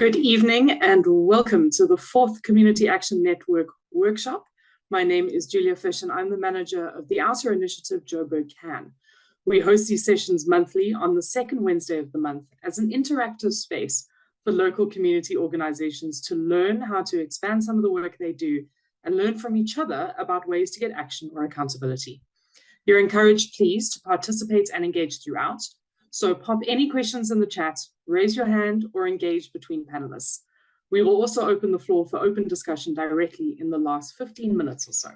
Good evening and welcome to the fourth Community Action Network workshop. My name is Julia Fish and I'm the manager of the Outer Initiative Joburg Can. We host these sessions monthly on the second Wednesday of the month as an interactive space for local community organizations to learn how to expand some of the work they do and learn from each other about ways to get action or accountability. You're encouraged, please, to participate and engage throughout. So pop any questions in the chat, raise your hand, or engage between panelists. We will also open the floor for open discussion directly in the last 15 minutes or so.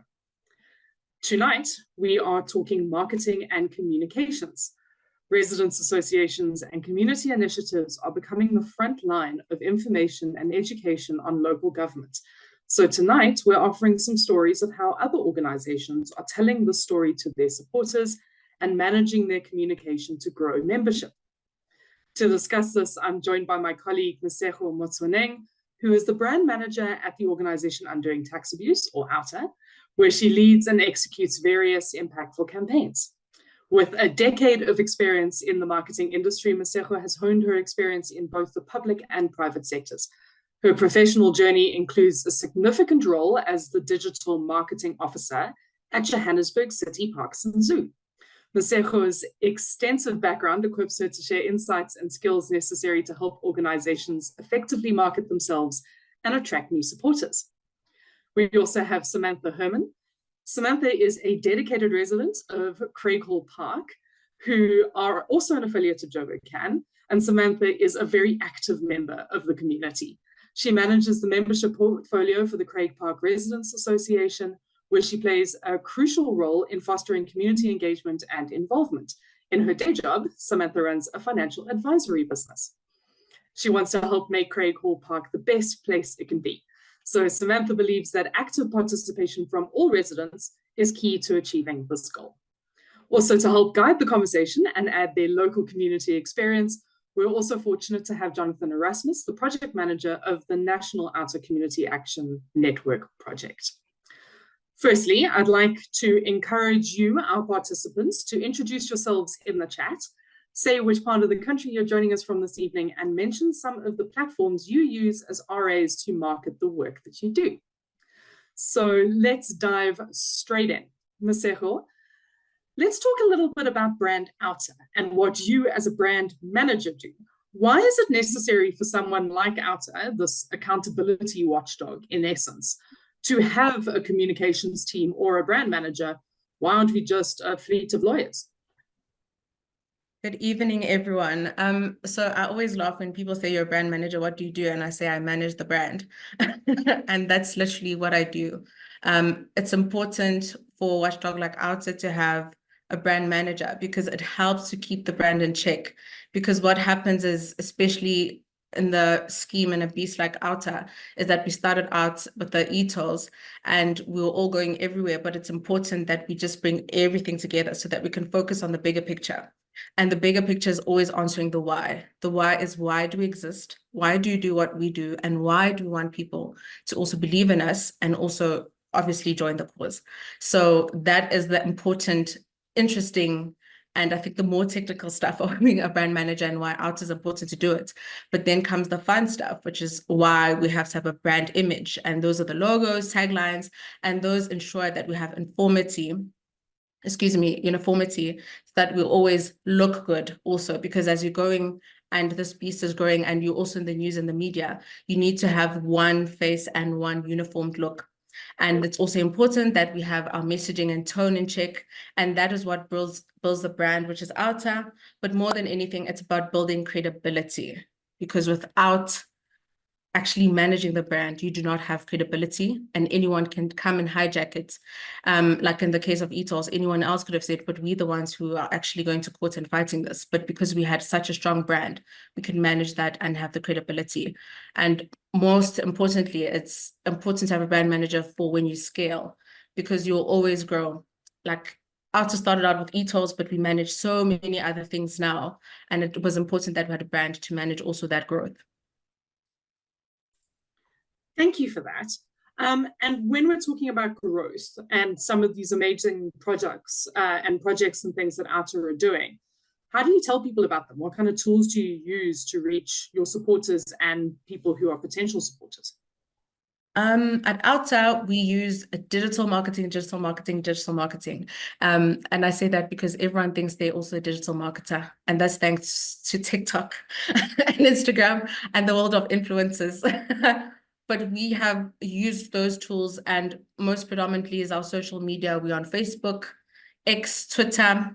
Tonight, we are talking marketing and communications. Residents' associations and community initiatives are becoming the front line of information and education on local government. So tonight, we're offering some stories of how other organizations are telling the story to their supporters and managing their communication to grow membership. To discuss this, I'm joined by my colleague, Masego Motswaneng, who is the brand manager at the organization Undoing Tax Abuse, or OUTA, where she leads and executes various impactful campaigns. With a decade of experience in the marketing industry, Masego has honed her experience in both the public and private sectors. Her professional journey includes a significant role as the digital marketing officer at Johannesburg City Parks and Zoo. Masego's extensive background equips her to share insights and skills necessary to help organizations effectively market themselves and attract new supporters. We also have Samantha Herman. Samantha is a dedicated resident of Craighall Park, who are also an affiliate of Joburg Can, and Samantha is a very active member of the community. She manages the membership portfolio for the Craig Park Residents Association, where she plays a crucial role in fostering community engagement and involvement. In her day job, Samantha runs a financial advisory business. She wants to help make Craighall Park the best place it can be. So Samantha believes that active participation from all residents is key to achieving this goal. Also, to help guide the conversation and add their local community experience, we're also fortunate to have Jonathan Erasmus, the project manager of the National Outer Community Action Network project. Firstly, I'd like to encourage you, our participants, to introduce yourselves in the chat, say which part of the country you're joining us from this evening, and mention some of the platforms you use as RAs to market the work that you do. So let's dive straight in. Masego, let's talk a little bit about Brand Outer and what you as a brand manager do. Why is it necessary for someone like Outer, this accountability watchdog in essence, to have a communications team or a brand manager? Why aren't we just a fleet of lawyers? Good evening, everyone. So I always laugh when people say you're a brand manager, what do you do? And I say I manage the brand. And that's literally what I do. It's important for Watchdog like Outer to have a brand manager because it helps to keep the brand in check. Because what happens is, especially in the scheme and a beast like Outer, is that we started out with the e-tolls and we were all going everywhere, but it's important that we just bring everything together so that we can focus on the bigger picture. And the bigger picture is always answering the why. The why is, why do we exist? Why do you do what we do? And why do we want people to also believe in us and also obviously join the cause? So that is the important, interesting, and I think the more technical stuff of being a brand manager and why Outer is important to do it. But then comes the fun stuff, which is why we have to have a brand image. And those are the logos, taglines, and those ensure that we have uniformity, so that we always look good also, because as you're going and this beast is growing and you're also in the news and the media, you need to have one face and one uniformed look. And it's also important that we have our messaging and tone in check. And that is what builds the brand, which is Outer. But more than anything, it's about building credibility. Because without actually managing the brand, you do not have credibility and anyone can come and hijack it. Like in the case of e-tolls, anyone else could have said, but we're the ones who are actually going to court and fighting this. But because we had such a strong brand, we can manage that and have the credibility. And most importantly, it's important to have a brand manager for when you scale, because you'll always grow. Like Outer started out with e-tolls, but we manage so many other things now. And it was important that we had a brand to manage also that growth. Thank you for that. And when we're talking about growth and some of these amazing projects and things that Outer are doing, How do you tell people about them? What kind of tools do you use to reach your supporters and people who are potential supporters? At Alta, we use digital marketing. And I say that because everyone thinks they're also a digital marketer. And that's thanks to TikTok and Instagram and the world of influencers. But we have used those tools, and most predominantly is our social media. We're on Facebook, X, Twitter,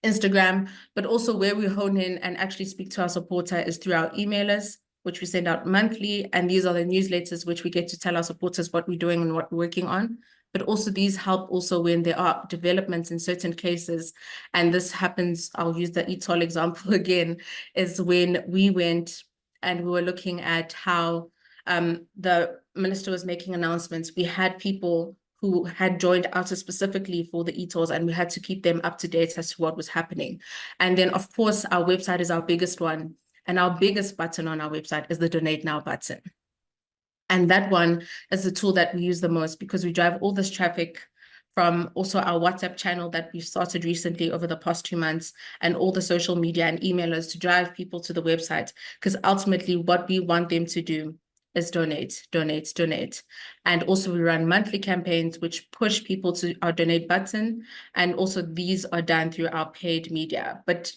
Instagram, but also where we hone in and actually speak to our supporter is through our emailers, which we send out monthly. And these are the newsletters which we get to tell our supporters what we're doing and what we're working on. But also these help also when there are developments in certain cases. And this happens, I'll use the ETOL example again, is when we went and we were looking at how the minister was making announcements. We had people who had joined Alta specifically for the ETOLs, and we had to keep them up to date as to what was happening. And then, of course, our website is our biggest one. And our biggest button on our website is the Donate Now button. And that one is the tool that we use the most because we drive all this traffic from also our WhatsApp channel that we've started recently over the past 2 months, and all the social media and emailers to drive people to the website. Because ultimately what we want them to do is donate. And also we run monthly campaigns which push people to our donate button. And also these are done through our paid media. But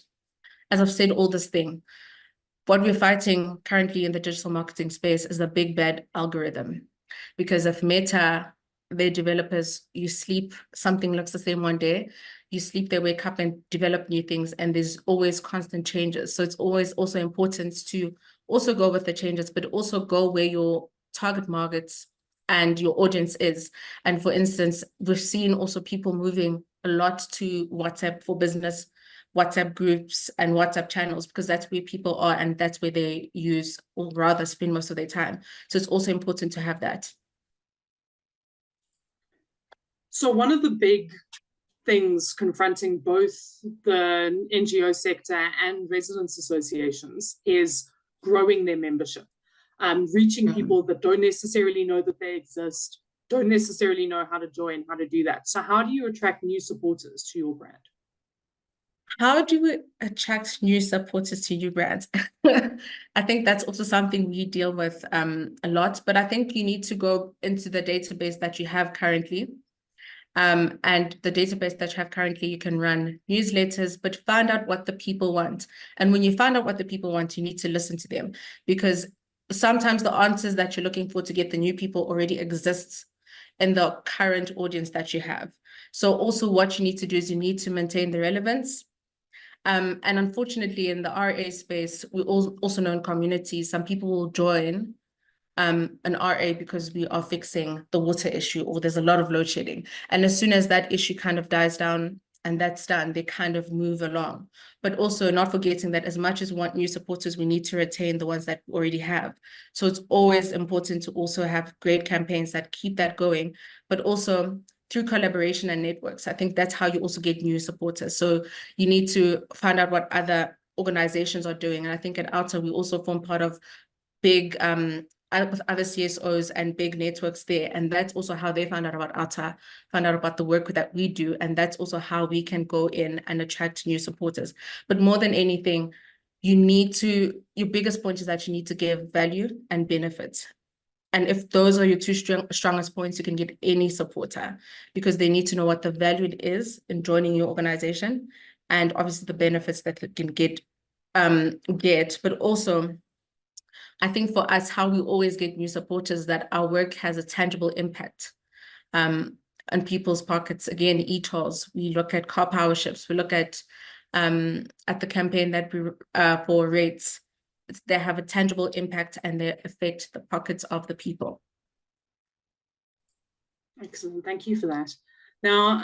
as I've said, all this thing, what we're fighting currently in the digital marketing space is the big bad algorithm. Because if Meta, their developers, you sleep, something looks the same one day, you sleep, they wake up and develop new things, and there's always constant changes. So it's always also important to also go with the changes, but also go where your target markets and your audience is. And for instance, we've seen also people moving a lot to WhatsApp for business, WhatsApp groups and WhatsApp channels, because that's where people are and that's where they use or rather spend most of their time. So it's also important to have that. So one of the big things confronting both the NGO sector and residents associations is growing their membership, reaching people that don't necessarily know that they exist, don't necessarily know how to join, how to do that. So how do you attract new supporters to your brand? How do we attract new supporters to your brands? I think that's also something we deal with a lot, but I think you need to go into the database that you have currently. And the database that you have currently, you can run newsletters, but find out what the people want. And when you find out what the people want, you need to listen to them, because sometimes the answers that you're looking for to get the new people already exists in the current audience that you have. So also what you need to do is you need to maintain the relevance. And unfortunately, in the RA space, we also know in communities, some people will join an RA because we are fixing the water issue, or there's a lot of load shedding. And as soon as that issue kind of dies down and that's done, they kind of move along. But also not forgetting that as much as we want new supporters, we need to retain the ones that we already have. So it's always important to also have great campaigns that keep that going, but also through collaboration and networks. I think that's how you also get new supporters. So you need to find out what other organizations are doing. And I think at Alta, we also form part of big with other CSOs and big networks there. And that's also how they found out about Alta, found out about the work that we do. And that's also how we can go in and attract new supporters. But more than anything, your biggest point is that you need to give value and benefits. And if those are your two strongest points, you can get any supporter, because they need to know what the value it is in joining your organization, and obviously the benefits that they can get. But also, I think for us, how we always get new supporters, that our work has a tangible impact on people's pockets. Again, ETOLs, we look at car power ships, we look at the campaign that we for rates. They have a tangible impact and they affect the pockets of the people. Excellent, thank you for that. Now,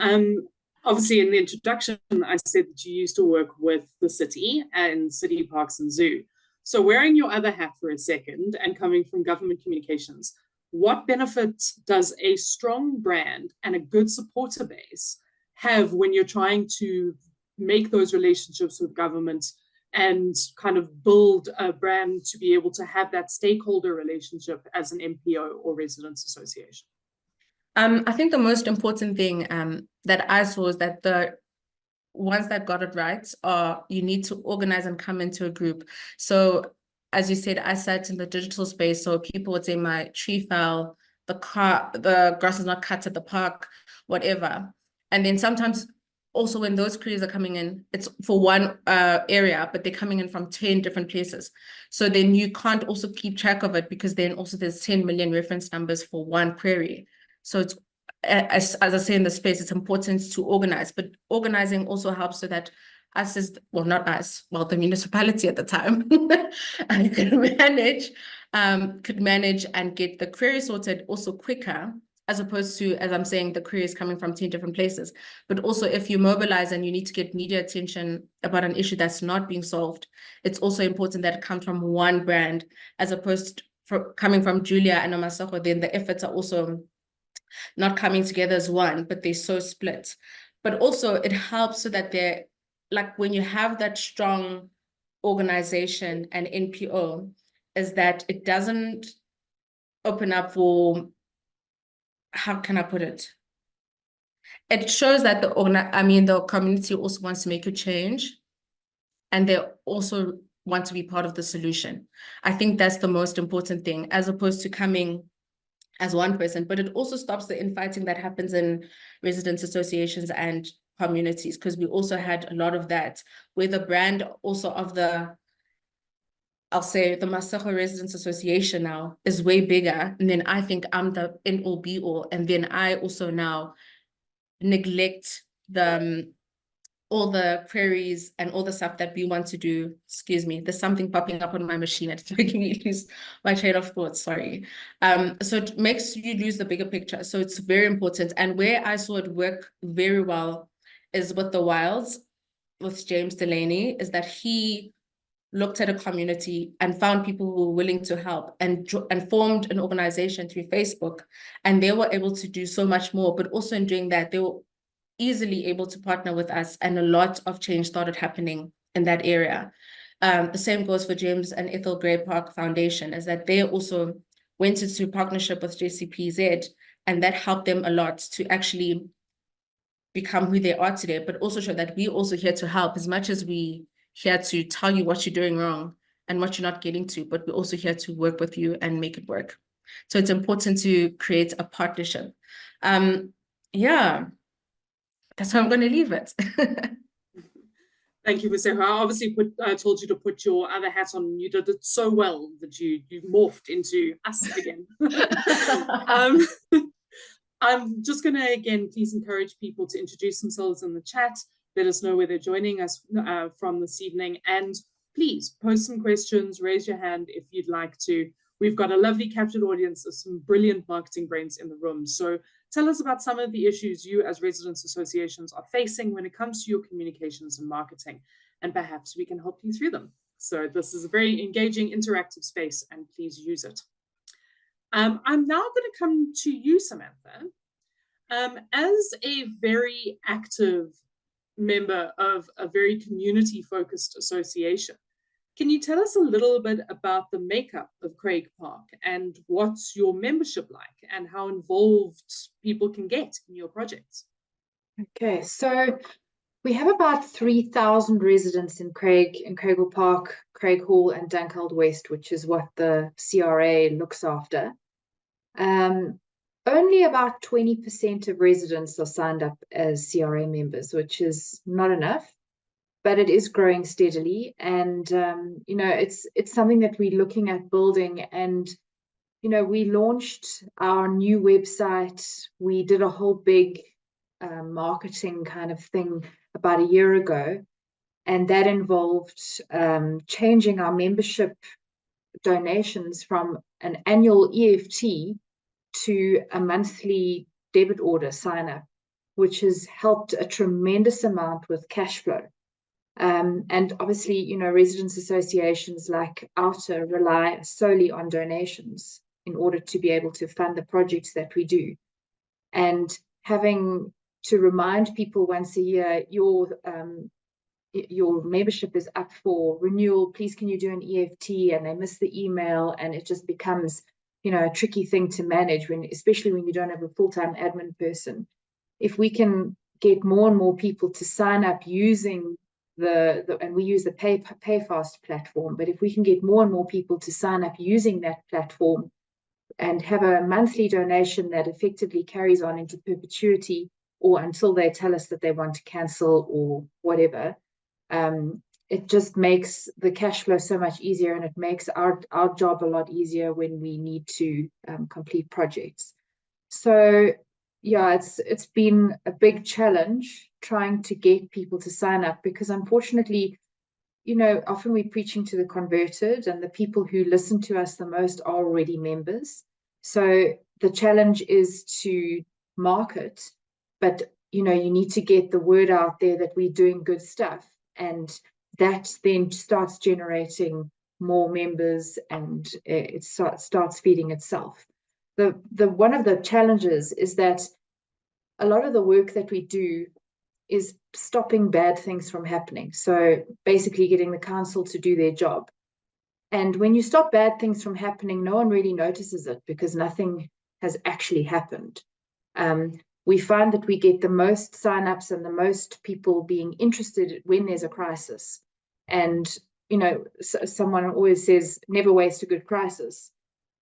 obviously in the introduction, I said that you used to work with the city and City Parks and Zoo. So wearing your other hat for a second and coming from government communications, what benefits does a strong brand and a good supporter base have when you're trying to make those relationships with government and kind of build a brand to be able to have that stakeholder relationship as an MPO or residents association? I think the most important thing that I saw is that the ones that got it right are you need to organize and come into a group. So as you said, I sat in the digital space, so people would say my tree fell, the grass is not cut at the park, whatever. And then sometimes also when those queries are coming in, it's for one area, but they're coming in from 10 different places. So then you can't also keep track of it, because then also there's 10 million reference numbers for one query. So it's, as I say in the space, it's important to organize, but organizing also helps so that us as, well, not us, well, the municipality at the time could manage and get the query sorted also quicker, as opposed to, as I'm saying, the query is coming from 10 different places. But also if you mobilize and you need to get media attention about an issue that's not being solved, it's also important that it comes from one brand, as opposed to coming from Julia and Nomasoko. Then the efforts are also not coming together as one, but they're so split. But also it helps so that they're, like when you have that strong organization and NPO, is that it doesn't open up for, how can I put it? It shows that the community also wants to make a change, and they also want to be part of the solution. I think that's the most important thing, as opposed to coming as one person. But it also stops the infighting that happens in residents associations and communities, because we also had a lot of that, where the brand also of the, I'll say the Masego Residents Association now is way bigger. And then I think I'm the end all be all. And then I also now neglect the all the queries and all the stuff that we want to do. Excuse me, there's something popping up on my machine. It's making me lose my train of thought, sorry. So it makes you lose the bigger picture. So it's very important. And where I saw it work very well is with the Wilds, with James Delaney, is that he looked at a community and found people who were willing to help, and formed an organization through Facebook. And they were able to do so much more, but also in doing that, they were easily able to partner with us, and a lot of change started happening in that area. The same goes for James and Ethel Gray Park Foundation, is that they also went into partnership with JCPZ, and that helped them a lot to actually become who they are today, but also show that we also here to help, as much as we here to tell you what you're doing wrong and what you're not getting to, but we're also here to work with you and make it work. So it's important to create a partnership. Yeah, that's how I'm going to leave it. Thank you, Masego. I obviously told you to put your other hat on. You did it so well that you morphed into us again. I'm just going to, again, please encourage people to introduce themselves in the chat. Let us know where they're joining us from this evening. And please post some questions, raise your hand if you'd like to. We've got a lovely captured audience of some brilliant marketing brains in the room. So tell us about some of the issues you as residents associations are facing when it comes to your communications and marketing, and perhaps we can help you through them. So this is a very engaging, interactive space, and please use it. I'm now going to come to you, Samantha. As a very active member of a very community-focused association, can you tell us a little bit about the makeup of Craig Park and what's your membership like and how involved people can get in your projects? Okay, so we have about 3,000 residents in Craighall Park, Craighall and Dunkeld West, which is what the CRA looks after. Only about 20% of residents are signed up as CRA members, which is not enough, but it is growing steadily. And, you know, it's something that we're looking at building. And, you know, we launched our new website. We did a whole big marketing kind of thing about a year ago. And that involved changing our membership donations from an annual EFT to a monthly debit order sign up, which has helped a tremendous amount with cash flow. And obviously, you know, residents associations like OUTA rely solely on donations in order to be able to fund the projects that we do. And having to remind people once a year, your membership is up for renewal, please can you do an EFT, and they miss the email, and it just becomes, you know, a tricky thing to manage, especially when you don't have a full-time admin person. If we can get more and more people to sign up using and we use the PayFast platform, but if we can get more and more people to sign up using that platform and have a monthly donation that effectively carries on into perpetuity or until they tell us that they want to cancel or whatever, it just makes the cash flow so much easier, and it makes our job a lot easier when we need to complete projects. So yeah, it's been a big challenge trying to get people to sign up, because unfortunately, you know, often we're preaching to the converted, and the people who listen to us the most are already members. So the challenge is to market, but you know, you need to get the word out there that we're doing good stuff, and that then starts generating more members, and it starts feeding itself. The one of the challenges is that a lot of the work that we do is stopping bad things from happening. So basically getting the council to do their job. And when you stop bad things from happening, no one really notices it because nothing has actually happened. We find that we get the most signups and the most people being interested when there's a crisis. And, you know, someone always says, never waste a good crisis.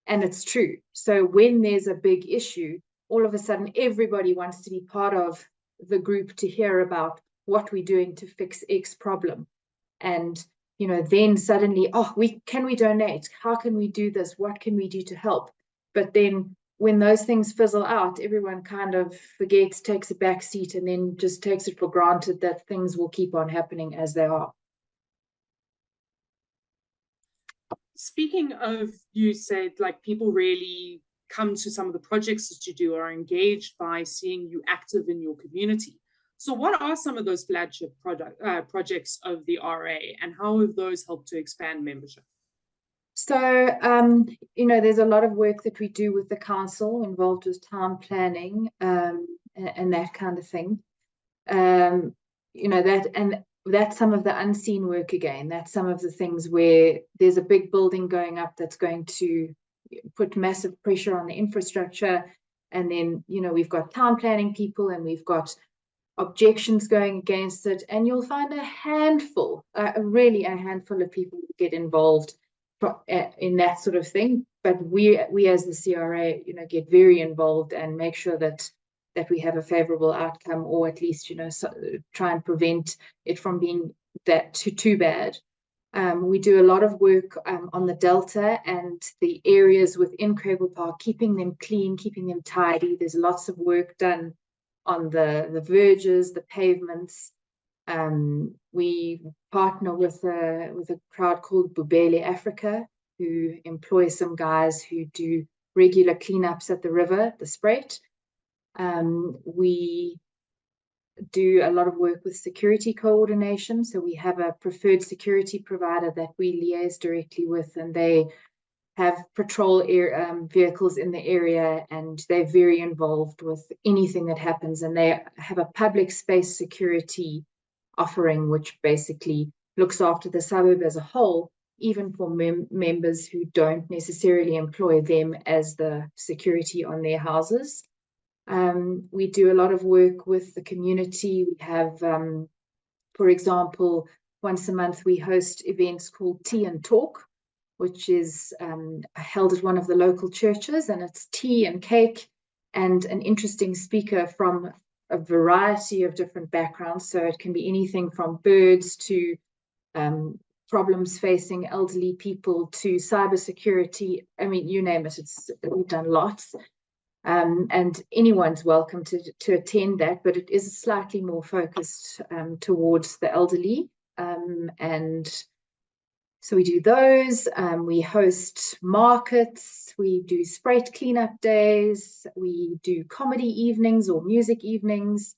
And it's true. So when there's a big issue, all of a sudden, everybody wants to be part of the group to hear about what we're doing to fix X problem. And, you know, then suddenly, can we donate? How can we do this? What can we do to help? But then when those things fizzle out, everyone kind of forgets, takes a back seat, and then just takes it for granted that things will keep on happening as they are. Speaking of, you said like people really come to some of the projects that you do, are engaged by seeing you active in your community. So what are some of those flagship projects of the RA, and how have those helped to expand membership? So, you know, there's a lot of work that we do with the council involved with town planning and that kind of thing. You know, that's some of the unseen work again. That's some of the things where there's a big building going up that's going to put massive pressure on the infrastructure. And then, you know, we've got town planning people and we've got objections going against it. And you'll find a handful, really a handful of people who get involved in that sort of thing. But we as the CRA, you know, get very involved and make sure that we have a favorable outcome, or at least, you know, try and prevent it from being that too bad. We do a lot of work on the Delta and the areas within Craigle Park, keeping them clean, keeping them tidy. There's lots of work done on the verges, the pavements. We partner with a crowd called Bubele Africa, who employ some guys who do regular cleanups at the river, the Spruit. We do a lot of work with security coordination. So we have a preferred security provider that we liaise directly with, and they have patrol vehicles in the area, and they're very involved with anything that happens. And they have a public space security offering, which basically looks after the suburb as a whole, even for members who don't necessarily employ them as the security on their houses. We do a lot of work with the community. We have, for example, once a month we host events called Tea and Talk, which is held at one of the local churches, and it's tea and cake and an interesting speaker from a variety of different backgrounds. So it can be anything from birds to problems facing elderly people to cybersecurity. I mean, you name it, we've done lots. And anyone's welcome to attend that, but it is slightly more focused towards the elderly. And so we do those. We host markets. We do Spruit cleanup days. We do comedy evenings or music evenings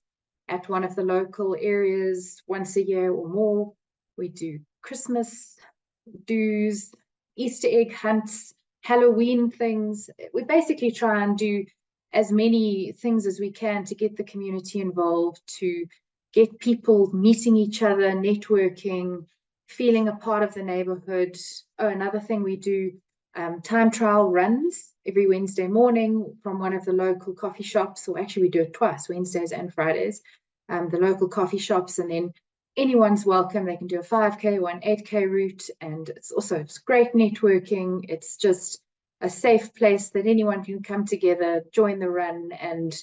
at one of the local areas once a year or more. We do Christmas do's, Easter egg hunts, Halloween things. We basically try and do as many things as we can to get the community involved, to get people meeting each other, networking, feeling a part of the neighborhood. Oh, another thing we do, time trial runs every Wednesday morning from one of the local coffee shops, or actually we do it twice, Wednesdays and Fridays. the local coffee shops, and then anyone's welcome. They can do a 5K or an 8K route, and it's great networking. It's just a safe place that anyone can come together, join the run, and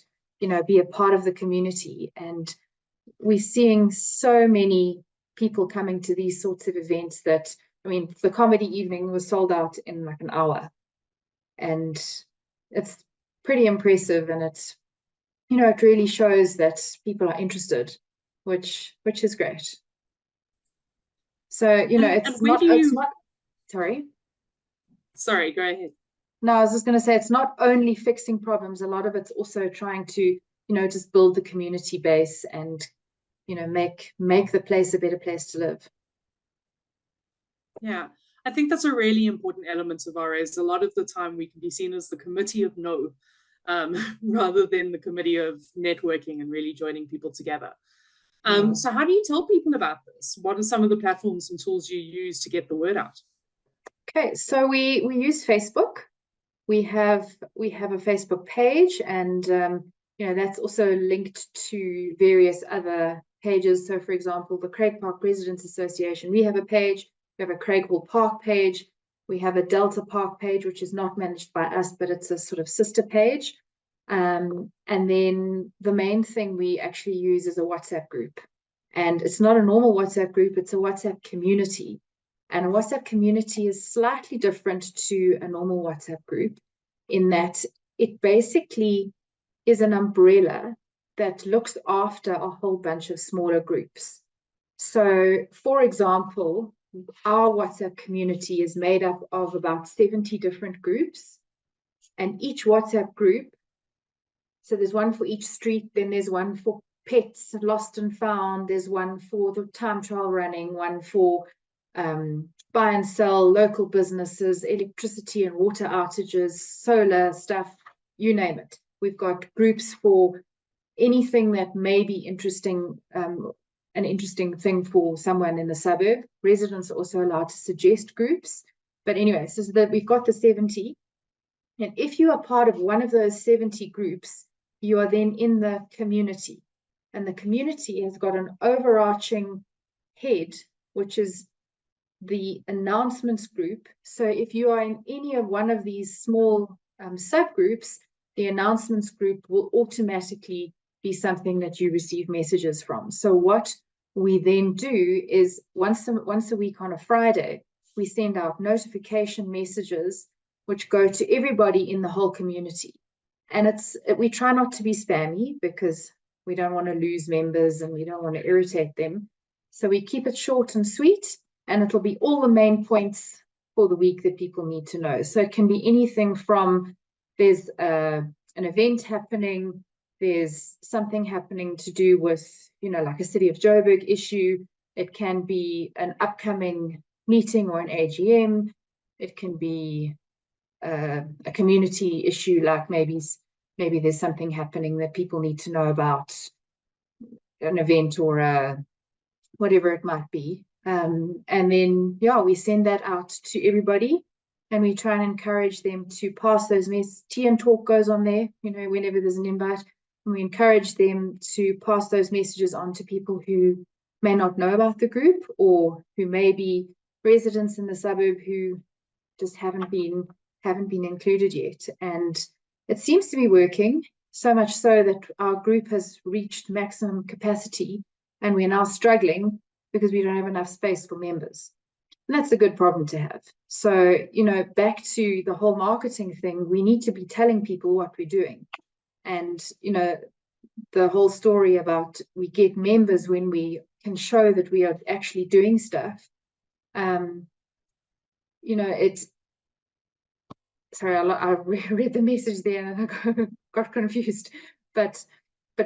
be a part of the community. And we're seeing so many people coming to these sorts of events that, I mean, the comedy evening was sold out in like an hour, and it's pretty impressive. And it's, it really shows that people are interested, which is great. So, it's not, sorry. Sorry, go ahead. No, I was just going to say, it's not only fixing problems. A lot of it's also trying to, just build the community base and, make the place a better place to live. Yeah, I think that's a really important element of ours. A lot of the time we can be seen as the committee of no, rather than the committee of networking and really joining people together. So how do you tell people about this? What are some of the platforms and tools you use to get the word out? Okay, so we use Facebook. We have a Facebook page, and that's also linked to various other pages. So, for example, the Craig Park Residents Association, we have a page. We have a Craighall Park page. We have a Delta Park page, which is not managed by us, but it's a sort of sister page. And then the main thing we actually use is a WhatsApp group. And it's not a normal WhatsApp group, it's a WhatsApp community. And a WhatsApp community is slightly different to a normal WhatsApp group in that it basically is an umbrella that looks after a whole bunch of smaller groups. So, for example, our WhatsApp community is made up of about 70 different groups, and each WhatsApp group, so there's one for each street, then there's one for pets, lost and found, there's one for the time trial running, one for buy and sell, local businesses, electricity and water outages, solar stuff, you name it. We've got groups for anything that may be interesting, an interesting thing for someone in the suburb. Residents are also allowed to suggest groups. But anyway, so that we've got the 70. And if you are part of one of those 70 groups, you are then in the community. And the community has got an overarching head, which is the announcements group. So if you are in any of one of these small subgroups, the announcements group will automatically be something that you receive messages from. So what we then do is once a week on a Friday, we send out notification messages which go to everybody in the whole community. And we try not to be spammy because we don't want to lose members and we don't want to irritate them. So we keep it short and sweet, and it'll be all the main points for the week that people need to know. So it can be anything from there's an event happening, there's something happening to do with, like a City of Joburg issue. It can be an upcoming meeting or an AGM. It can be a community issue, like maybe there's something happening that people need to know about, an event or whatever it might be. And then, we send that out to everybody, and we try and encourage them to pass those messages. Tea and talk goes on there, whenever there's an invite. And we encourage them to pass those messages on to people who may not know about the group, or who may be residents in the suburb who just haven't been included yet. And it seems to be working, so much so that our group has reached maximum capacity, and we're now struggling because we don't have enough space for members. And that's a good problem to have. So, back to the whole marketing thing, we need to be telling people what we're doing. And, the whole story about we get members when we can show that we are actually doing stuff. It's, sorry, I read the message there and I got confused. But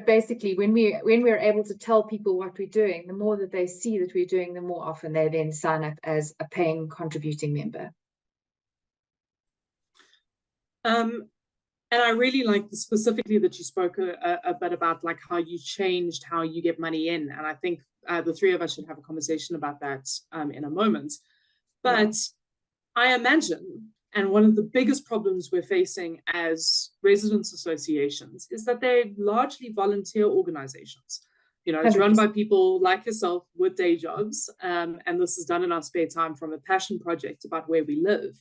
basically, when we're able to tell people what we're doing, the more that they see that we're doing, the more often they then sign up as a paying contributing member. And I really like specifically that you spoke a bit about like how you changed how you get money in. And I think the three of us should have a conversation about that in a moment. But I imagine, and one of the biggest problems we're facing as residents associations is that they're largely volunteer organizations. You know, it's run 100%. by people like yourself with day jobs, and this is done in our spare time from a passion project about where we live.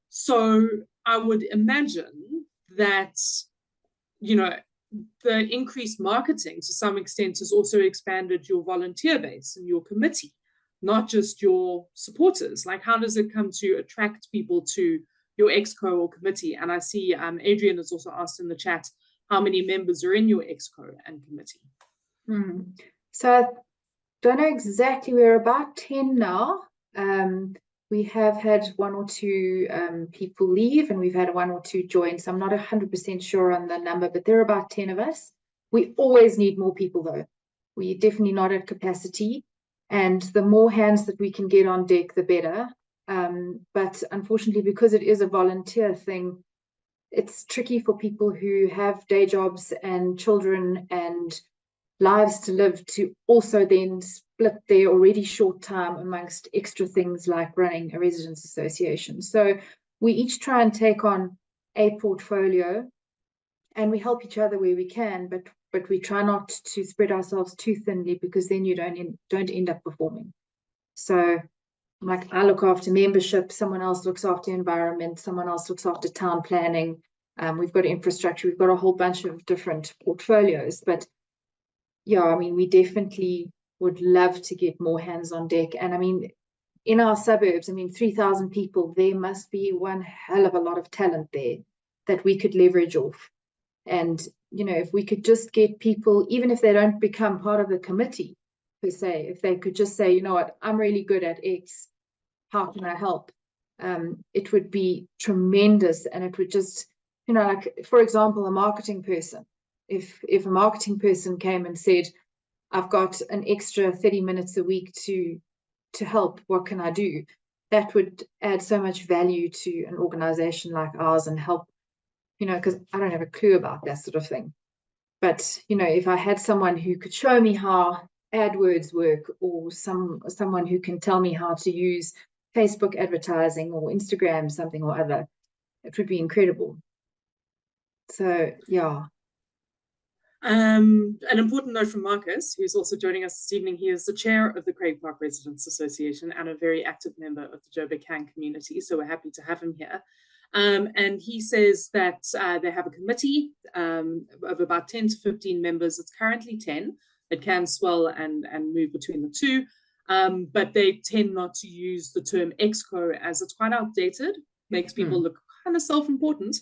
So I would imagine that, you know, the increased marketing to some extent has also expanded your volunteer base and your committee, not just your supporters. Like, how does it come to attract people to your exco or committee? And I see Adrian has also asked in the chat, how many members are in your exco and committee? So I don't know exactly, we're about 10 now. We have had 1 or 2 people leave, and we've had 1 or 2 join. So I'm not 100% sure on the number, but there are about 10 of us. We always need more people though. We're definitely not at capacity, and the more hands that we can get on deck, the better. But unfortunately, because it is a volunteer thing, it's tricky for people who have day jobs and children and lives to live to also then split their already short time amongst extra things like running a residents association. So we each try and take on a portfolio, and we help each other where we can, but we try not to spread ourselves too thinly, because then you don't end up performing. So like, I look after membership, someone else looks after environment, someone else looks after town planning. We've got infrastructure, we've got a whole bunch of different portfolios. But yeah, I mean, we definitely would love to get more hands on deck. And I mean, in our suburbs, I mean, 3,000 people, there must be one hell of a lot of talent there that we could leverage off. And, you know, if we could just get people, even if they don't become part of the committee per se, if they could just say, you know what, I'm really good at X, how can I help? It would be tremendous. And it would just, you know, like, for example, a marketing person. If a marketing person came and said, I've got an extra 30 minutes a week to help, what can I do? That would add so much value to an organization like ours and help, you know, because I don't have a clue about that sort of thing. But, you know, if I had someone who could show me how AdWords work, or someone who can tell me how to use Facebook advertising or Instagram, something or other, it would be incredible. So, yeah. An important note from Marcus, who's also joining us this evening. He is the chair of the Craig Park Residents Association and a very active member of the Joburg Can community, so we're happy to have him here. And he says that they have a committee of about 10 to 15 members. It's currently 10. It can swell and move between the two, but they tend not to use the term exco, as it's quite outdated, makes people look kind of self-important.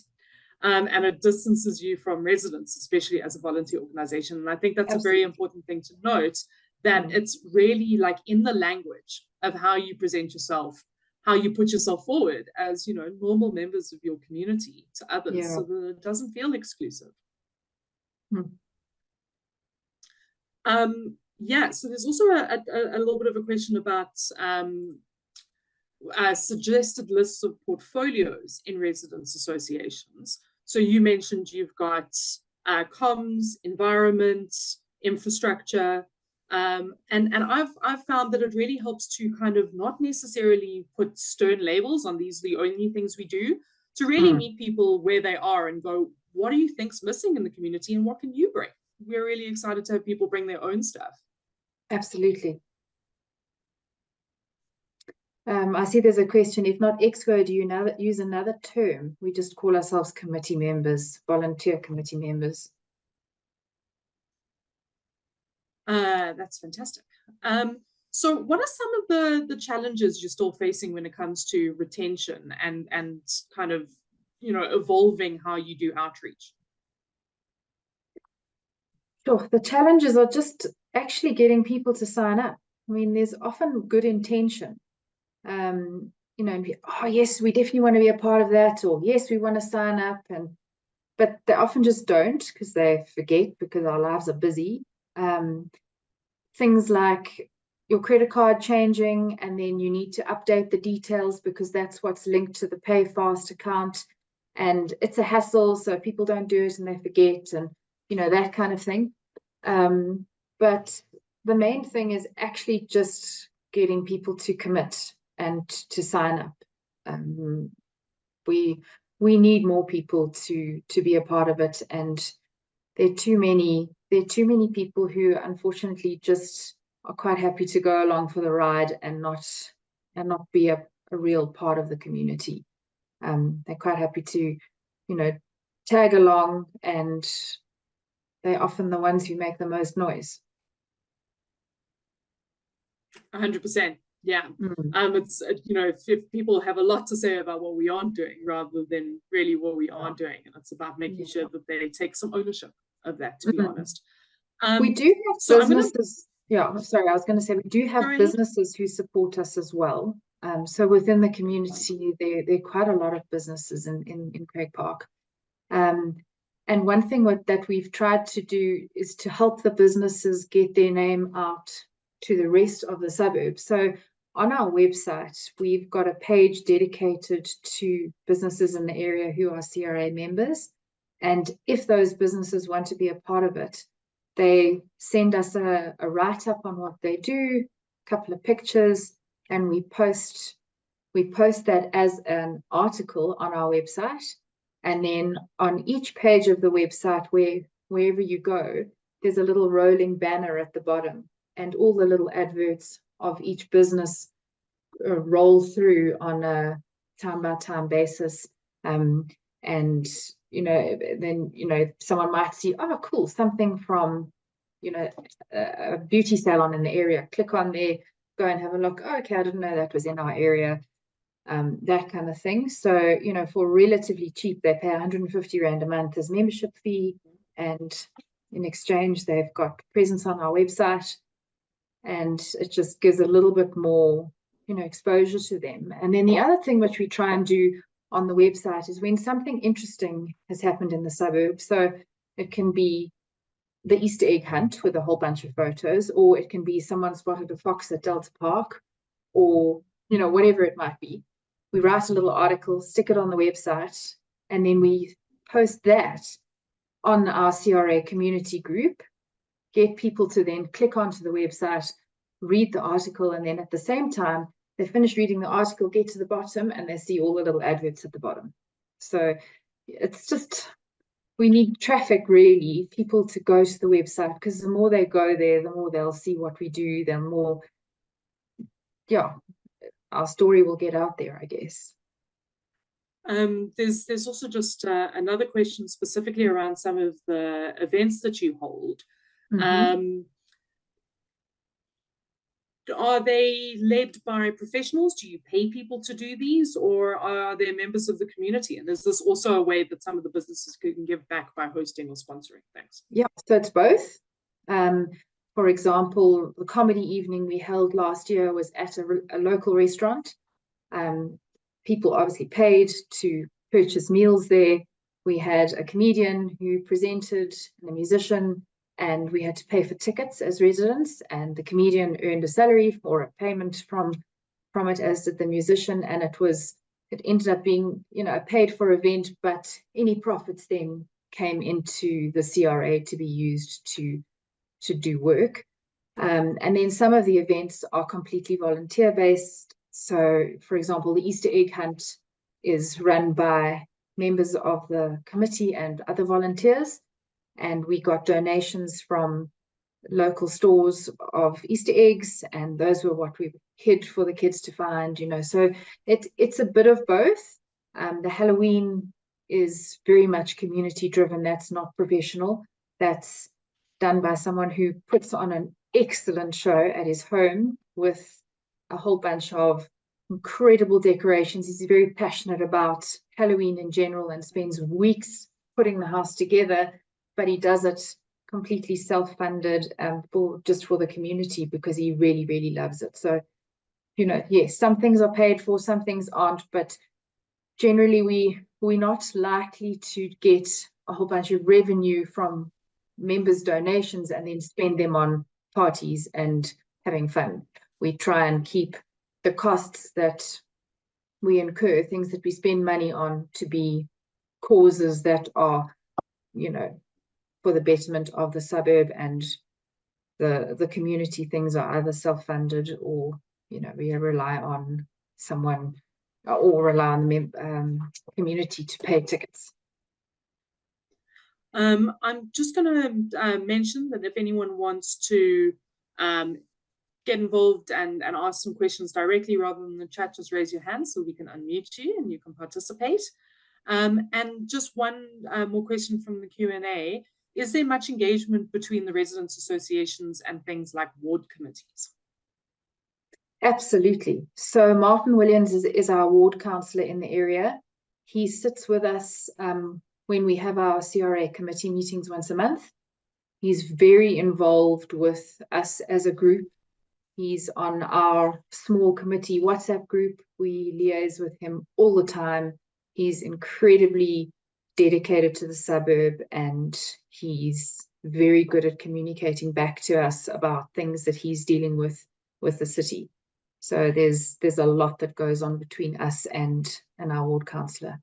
And it distances you from residents, especially as a volunteer organization. And I think that's Absolutely. A very important thing to note, that it's really like in the language of how you present yourself, how you put yourself forward as, you know, normal members of your community to others, so that it doesn't feel exclusive. Yeah, so there's also a little bit of a question about suggested lists of portfolios in residents associations. So you mentioned you've got comms, environment, infrastructure, and I've found that it really helps to kind of not necessarily put stern labels on these are the only things we do, to really meet people where they are and go, what do you think's missing in the community and what can you bring? We're really excited to have people bring their own stuff. Absolutely. I see there's a question, if not exco, do you use another term? We just call ourselves committee members, volunteer committee members. That's fantastic. So what are some of the challenges you're still facing when it comes to retention and kind of, you know, evolving how you do outreach? Sure, the challenges are just actually getting people to sign up. I mean, there's often good intention. You know, oh yes, we definitely want to be a part of that, or yes, we want to sign up, but they often just don't, because they forget, because our lives are busy. Things like your credit card changing, and then you need to update the details because that's what's linked to the PayFast account, and it's a hassle, so people don't do it and they forget, and you know, that kind of thing. But the main thing is actually just getting people to commit and to sign up. We need more people to be a part of it, and there are too many there are too many people who unfortunately just are quite happy to go along for the ride and not be a real part of the community. They're quite happy to, tag along, and they're often the ones who make the most noise. 100%. Yeah. It's, if people have a lot to say about what we aren't doing rather than really what we are doing. And it's about making sure that they take some ownership of that, to be honest. We do have businesses. Yeah, sorry, I was going to say we do have businesses who support us as well. So within the community, there are quite a lot of businesses in Craig Park. And one thing that we've tried to do is to help the businesses get their name out to the rest of the suburbs. So on our website, we've got a page dedicated to businesses in the area who are CRA members. And if those businesses want to be a part of it, they send us a write-up on what they do, a couple of pictures, and we post that as an article on our website. And then on each page of the website, wherever you go, there's a little rolling banner at the bottom, and all the little adverts of each business roll through on a time-by-time basis. And then someone might see, oh, cool, something from a beauty salon in the area. Click on there, go and have a look. Oh, okay, I didn't know that was in our area. That kind of thing. So, for relatively cheap, they pay 150 Rand a month as membership fee, and in exchange, they've got presence on our website, and it just gives a little bit more, exposure to them. And then the other thing which we try and do on the website is when something interesting has happened in the suburb. So it can be the Easter egg hunt with a whole bunch of photos, or it can be someone spotted a fox at Delta Park, or, whatever it might be. We write a little article, stick it on the website, and then we post that on our CRA community group, get people to then click onto the website, read the article, and then at the same time, they finish reading the article, get to the bottom, and they see all the little adverts at the bottom. So it's just, we need traffic, really, people to go to the website, because the more they go there, the more they'll see what we do, the more, our story will get out there, I guess. There's also just another question specifically around some of the events that you hold. Are they led by professionals? Do you pay people to do these, or are they members of the community? And is this also a way that some of the businesses can give back by hosting or sponsoring things? Yeah, so it's both. For example, the comedy evening we held last year was at a local restaurant. People obviously paid to purchase meals there. We had a comedian who presented, and a musician, and we had to pay for tickets as residents, and the comedian earned a salary or a payment from it, as did the musician, and it ended up being, a paid for event, but any profits then came into the CRA to be used to do work. And then some of the events are completely volunteer based. So, for example, the Easter egg hunt is run by members of the committee and other volunteers. And we got donations from local stores of Easter eggs, and those were what we hid for the kids to find, So it's a bit of both. The Halloween is very much community driven. That's not professional. That's done by someone who puts on an excellent show at his home with a whole bunch of incredible decorations. He's very passionate about Halloween in general and spends weeks putting the house together, but he does it completely self-funded for the community, because he really, really loves it. So, yes, some things are paid for, some things aren't, but generally we're not likely to get a whole bunch of revenue from members' donations and then spend them on parties and having fun. We try and keep the costs that we incur, things that we spend money on, to be causes that are, for the betterment of the suburb and the community. Things are either self-funded or, we rely on someone or rely on the community to pay tickets. I'm just going to mention that if anyone wants to get involved and ask some questions directly rather than the chat, just raise your hand so we can unmute you and you can participate. And just one more question from the Q&A. Is there much engagement between the residents' associations and things like ward committees? Absolutely. So Martin Williams is our ward councillor in the area. He sits with us when we have our CRA committee meetings once a month. He's very involved with us as a group. He's on our small committee WhatsApp group. We liaise with him all the time. He's incredibly dedicated to the suburb, and he's very good at communicating back to us about things that he's dealing with the city. So there's a lot that goes on between us and our ward councillor.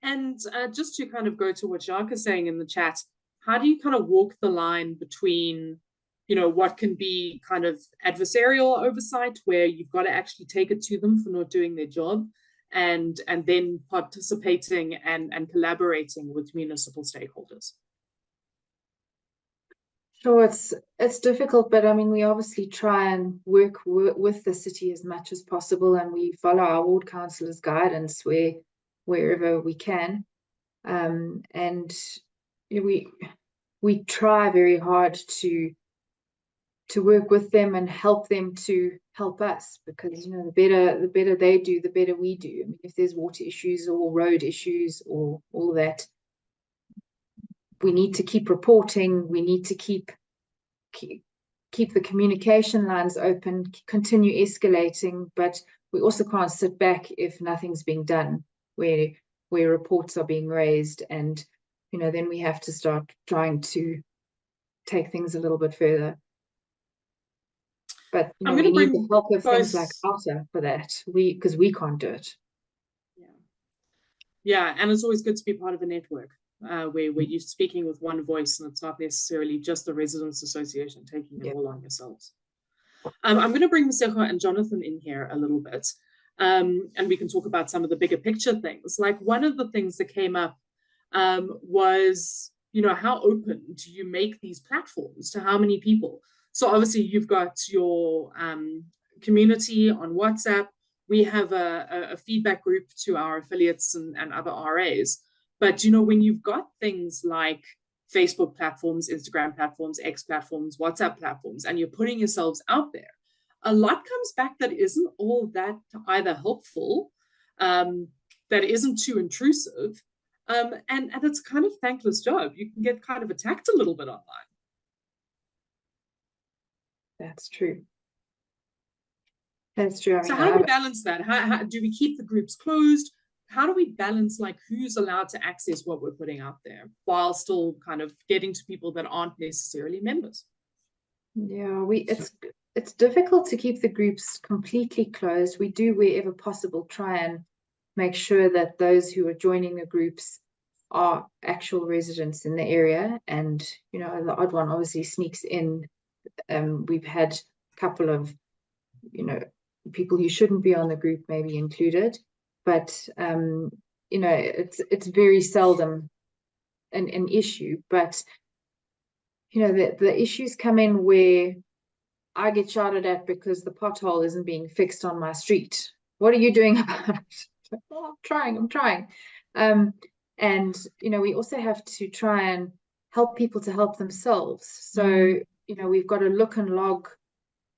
And just to kind of go to what Jacques is saying in the chat, how do you kind of walk the line between, you know, what can be kind of adversarial oversight where you've got to actually take it to them for not doing their job, and then participating and collaborating with municipal stakeholders? Sure, it's difficult, but I mean, we obviously try and work with the city as much as possible, and we follow our ward councillor's guidance wherever we can. And we try very hard to work with them and help them to help us, because, you know, the better they do, the better we do. I mean, if there's water issues or road issues or all that, we need to keep reporting. We need to keep the communication lines open, continue escalating, but we also can't sit back if nothing's being done, where reports are being raised, and, you know, then we have to start trying to take things a little bit further. But, you know, we need the help of things like ALTA for that, because we can't do it. Yeah, and it's always good to be part of a network where you're speaking with one voice, and it's not necessarily just the Residents Association taking it all on yourselves. I'm going to bring Mosego and Jonathan in here a little bit, and we can talk about some of the bigger picture things. Like, one of the things that came up was, you know, how open do you make these platforms to how many people? So obviously you've got your community on WhatsApp. We have a feedback group to our affiliates and other RAs. But, you know, when you've got things like Facebook platforms, Instagram platforms, X platforms, WhatsApp platforms, and you're putting yourselves out there, a lot comes back that isn't all that either helpful, that isn't too intrusive, and it's a kind of thankless job. You can get kind of attacked a little bit online. That's true. That's true. I mean, so how do we balance that? How do we keep the groups closed? How do we balance, like, who's allowed to access what we're putting out there while still kind of getting to people that aren't necessarily members? Yeah, it's difficult to keep the groups completely closed. We do, wherever possible, try and make sure that those who are joining the groups are actual residents in the area. And, you know, the odd one obviously sneaks in. We've had a couple of, you know, people who shouldn't be on the group maybe included, but you know, it's very seldom an issue. But, you know, the issues come in where I get shouted at because the pothole isn't being fixed on my street. What are you doing about it? Oh, I'm trying. And, you know, we also have to try and help people to help themselves. So, you know, we've got a look and log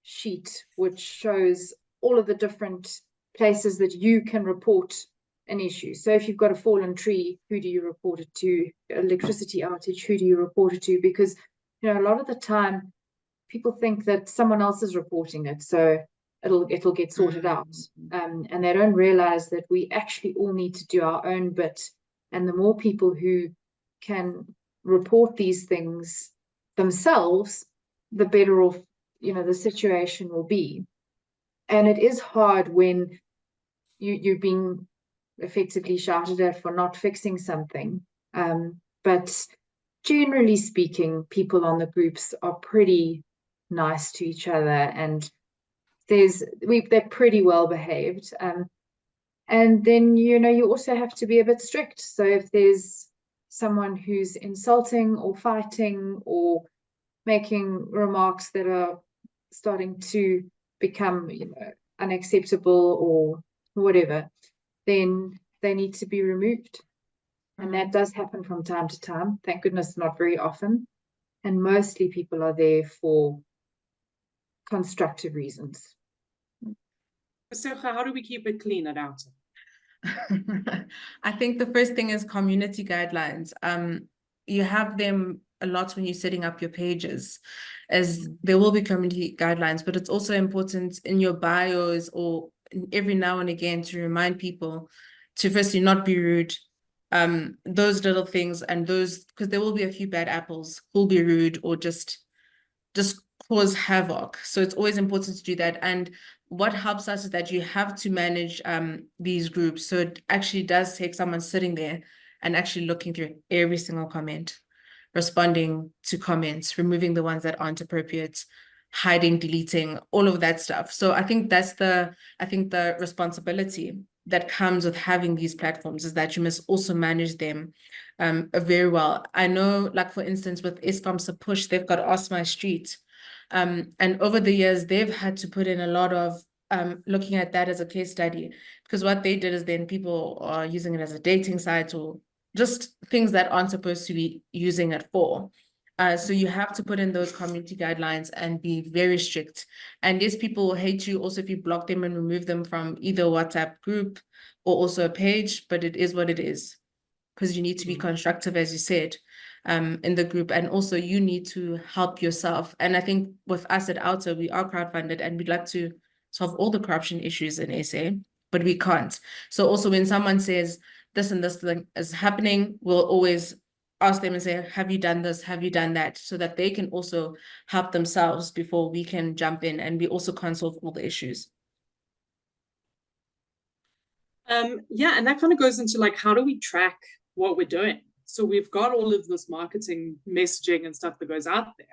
sheet which shows all of the different places that you can report an issue. So if you've got a fallen tree, who do you report it to? Electricity outage, who do you report it to? Because, you know, a lot of the time people think that someone else is reporting it, so it'll get sorted out, and they don't realize that we actually all need to do our own bit. And the more people who can report these things themselves, the better off, you know, the situation will be. And it is hard when you're being effectively shouted at for not fixing something, but generally speaking, people on the groups are pretty nice to each other, and they're pretty well behaved. And then, you know, you also have to be a bit strict. So if there's someone who's insulting or fighting or making remarks that are starting to become, unacceptable or whatever, then they need to be removed. And that does happen from time to time. Thank goodness, not very often. And mostly people are there for constructive reasons. So how do we keep it clean at Outer? I think the first thing is community guidelines. You have them a lot when you're setting up your pages, as there will be community guidelines, but it's also important in your bios or every now and again to remind people to firstly not be rude. Those little things, and those, because there will be a few bad apples who'll be rude or just cause havoc. So it's always important to do that. And what helps us is that you have to manage these groups. So it actually does take someone sitting there and actually looking through every single comment, responding to comments, removing the ones that aren't appropriate, hiding, deleting, all of that stuff. So I think that's the responsibility that comes with having these platforms, is that you must also manage them very well. I know, like for instance, with Eskom's push, they've got Ask My Street. And over the years, they've had to put in a lot of looking at that as a case study, because what they did is then people are using it as a dating site or just things that aren't supposed to be using it for. So you have to put in those community guidelines and be very strict. And yes, people will hate you also if you block them and remove them from either WhatsApp group or also a page, but it is what it is, because you need to be constructive, as you said, in the group. And also you need to help yourself. And I think with us at Outer, we are crowdfunded and we'd like to solve all the corruption issues in SA, but we can't. So also when someone says this and this thing is happening, we'll always ask them and say, have you done this? Have you done that? So that they can also help themselves before we can jump in, and we also can't solve all the issues. Yeah, and that kind of goes into like, how do we track what we're doing? So we've got all of this marketing messaging and stuff that goes out there.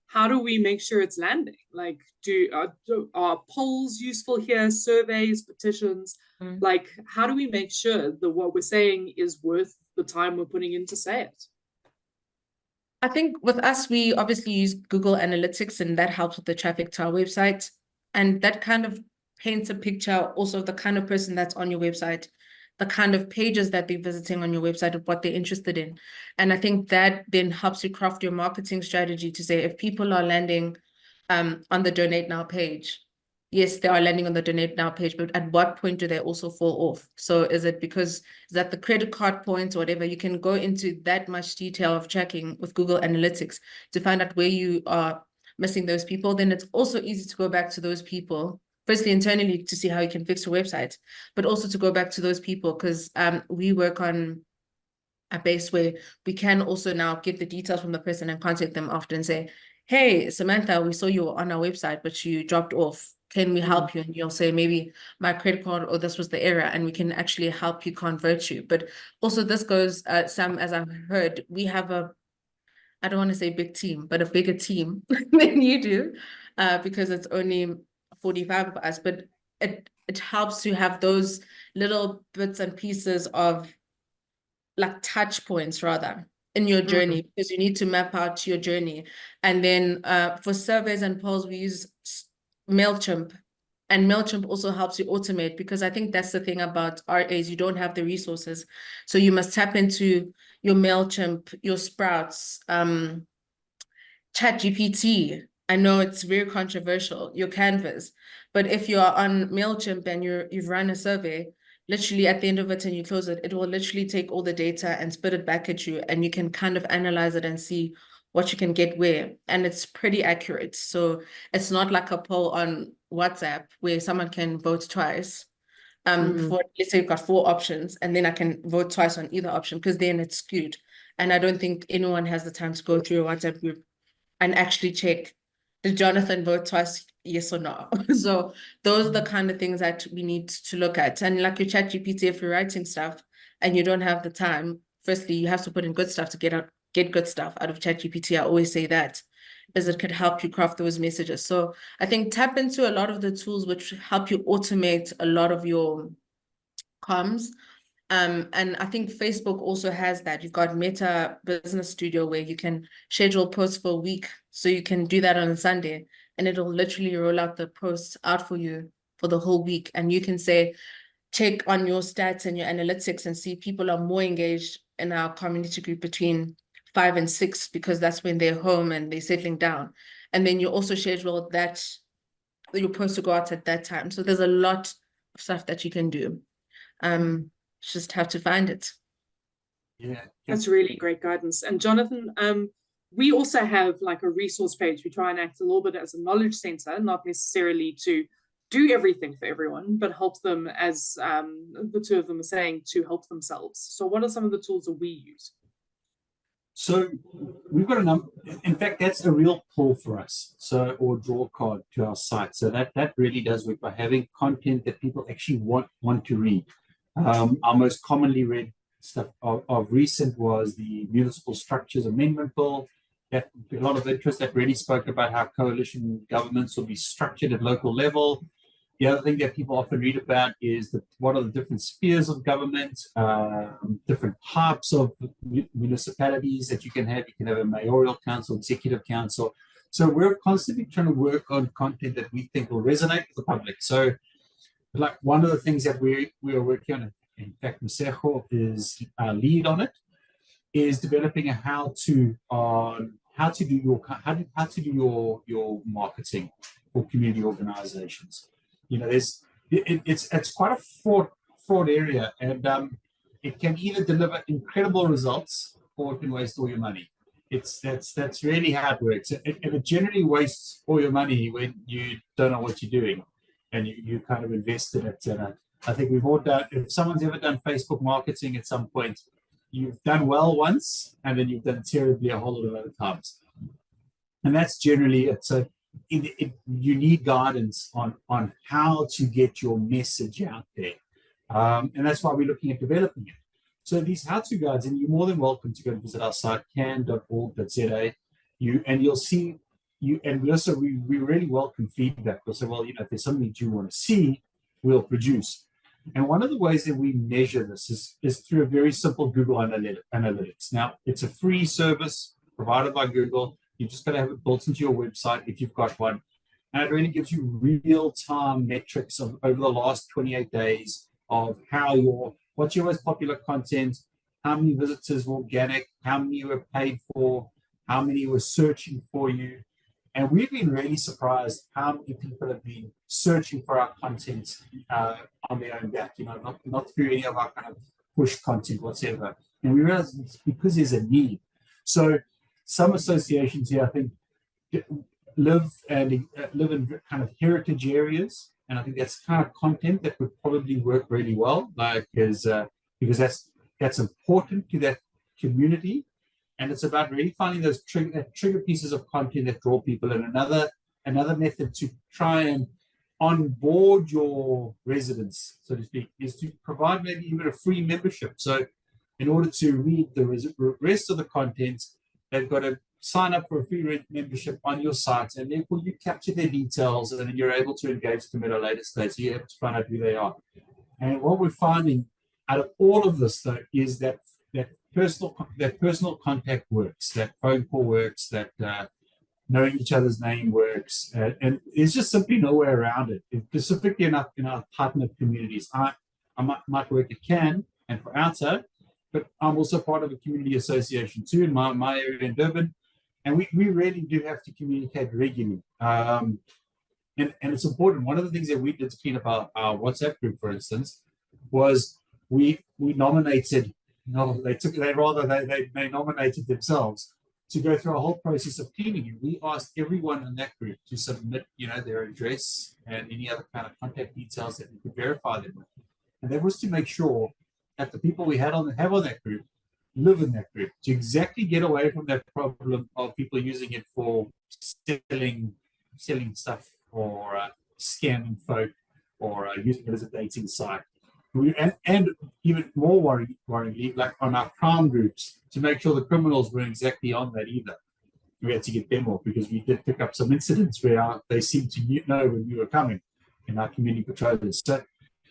How do we make sure it's landing? Like, are polls useful here? Surveys, petitions? Like, how do we make sure that what we're saying is worth the time we're putting in to say it? I think with us, we obviously use Google Analytics, and that helps with the traffic to our website. And that kind of paints a picture also of the kind of person that's on your website, the kind of pages that they're visiting on your website, of what they're interested in. And I think that then helps you craft your marketing strategy to say, if people are landing on the Donate Now page, yes, they are landing on the Donate Now page, but at what point do they also fall off? So is it because, is that the credit card points or whatever? You can go into that much detail of tracking with Google Analytics to find out where you are missing those people. Then it's also easy to go back to those people, firstly internally to see how you can fix your website, but also to go back to those people, because we work on a base where we can also now get the details from the person and contact them after and say, hey, Samantha, we saw you were on our website, but you dropped off. Can we help you? And you'll say, maybe my credit card, or this was the error, and we can actually help you convert you. But also this goes, Sam, as I've heard, we have I don't want to say big team, but a bigger team than you do, because it's only 45 of us, but it helps to have those little bits and pieces of like touch points rather in your journey, because you need to map out your journey. And then for surveys and polls, we use MailChimp, and MailChimp also helps you automate, because I think that's the thing about RAs, you don't have the resources. So you must tap into your MailChimp, your Sprouts, ChatGPT. I know it's very controversial, your Canvas, but if you are on MailChimp and you've run a survey, literally at the end of it and you close it, it will literally take all the data and spit it back at you, and you can kind of analyze it and see what you can get where, and it's pretty accurate. So it's not like a poll on WhatsApp where someone can vote twice. For, let's say you've got 4 options, and then I can vote twice on either option, because then it's skewed. And I don't think anyone has the time to go through a WhatsApp group and actually check, did Jonathan vote twice, yes or no? So those are the kind of things that we need to look at. And like your ChatGPT, if you're writing stuff and you don't have the time, firstly, you have to put in good stuff to get good stuff out of ChatGPT. I always say that, is it could help you craft those messages. So I think tap into a lot of the tools which help you automate a lot of your comms. And I think Facebook also has that. You've got Meta Business Studio where you can schedule posts for a week. So you can do that on a Sunday and it'll literally roll out the posts out for you for the whole week. And you can say, check on your stats and your analytics and see people are more engaged in our community group between 5 and 6 because that's when they're home and they're settling down. And then you also schedule that you're supposed to go out at that time. So there's a lot of stuff that you can do. Just have to find it. Yeah, that's really great guidance. And Jonathan, we also have like a resource page. We try and act a little bit as a knowledge center, not necessarily to do everything for everyone, but help them, as the two of them are saying, to help themselves. So what are some of the tools that we use? So we've got a number. In fact, that's a real pull for us. So, or draw card to our site. So that really does work by having content that people actually want to read. Our most commonly read stuff of recent was the Municipal Structures Amendment Bill. That a lot of interest, that really spoke about how coalition governments will be structured at local level. The other thing that people often read about is what are the different spheres of government, different types of municipalities that you can have. You can have a mayoral council, executive council. So we're constantly trying to work on content that we think will resonate with the public. So like one of the things that we are working on, in fact, Msego is lead on it, is developing a how-to on how to do your marketing for community organizations. You know, it's quite a fraught area, and it can either deliver incredible results or it can waste all your money. That's really how it works. It generally wastes all your money when you don't know what you're doing, and you kind of invest in it. And I think we've all done. If someone's ever done Facebook marketing at some point, you've done well once, and then you've done terribly a whole lot of other times. And that's generally it. So you need guidance on how to get your message out there. And that's why we're looking at developing it. So these how-to guides, and you're more than welcome to go and visit our site, can.org.za. You'll see, and we really welcome feedback. We'll say, well, you know, if there's something that you want to see, we'll produce. And one of the ways that we measure this is through a very simple Google Analytics. Now, it's a free service provided by Google. You just got to have it built into your website if you've got one. And it really gives you real-time metrics of over the last 28 days of what's your most popular content, how many visitors were organic, how many were paid for, how many were searching for you. And we've been really surprised how many people have been searching for our content on their own back, you know, not through any of our kind of push content whatsoever. And we realize it's because there's a need. So some associations here, I think, live in kind of heritage areas, and I think that's kind of content that would probably work really well, because that's important to that community, and it's about really finding those trigger pieces of content that draw people. And another method to try and onboard your residents, so to speak, is to provide maybe even a free membership. So in order to read the rest of the content, they've got to sign up for a free membership on your site, and therefore you capture their details, and then you're able to engage them at a later stage. So you're able to find out who they are. And what we're finding out of all of this, though, is that personal contact works, that phone call works, that knowing each other's name works, and there's just simply no way around it. Specifically in our tight-knit communities, I might work at CAN and for outside, but I'm also part of a community association too in my area in Durban, and we really do have to communicate regularly. And it's important. One of the things that we did to clean up our WhatsApp group, for instance, was we nominated. No, they nominated themselves to go through a whole process of cleaning it. We asked everyone in that group to submit, you know, their address and any other kind of contact details that we could verify them with. And that was to make sure that the people we have on that group live in that group, to exactly get away from that problem of people using it for selling stuff or scamming folk or using it as a dating site. And even more worryingly, like on our crime groups, to make sure the criminals weren't exactly on that either. We had to get them off because we did pick up some incidents where they seemed to know when we were coming in our community patrols. So,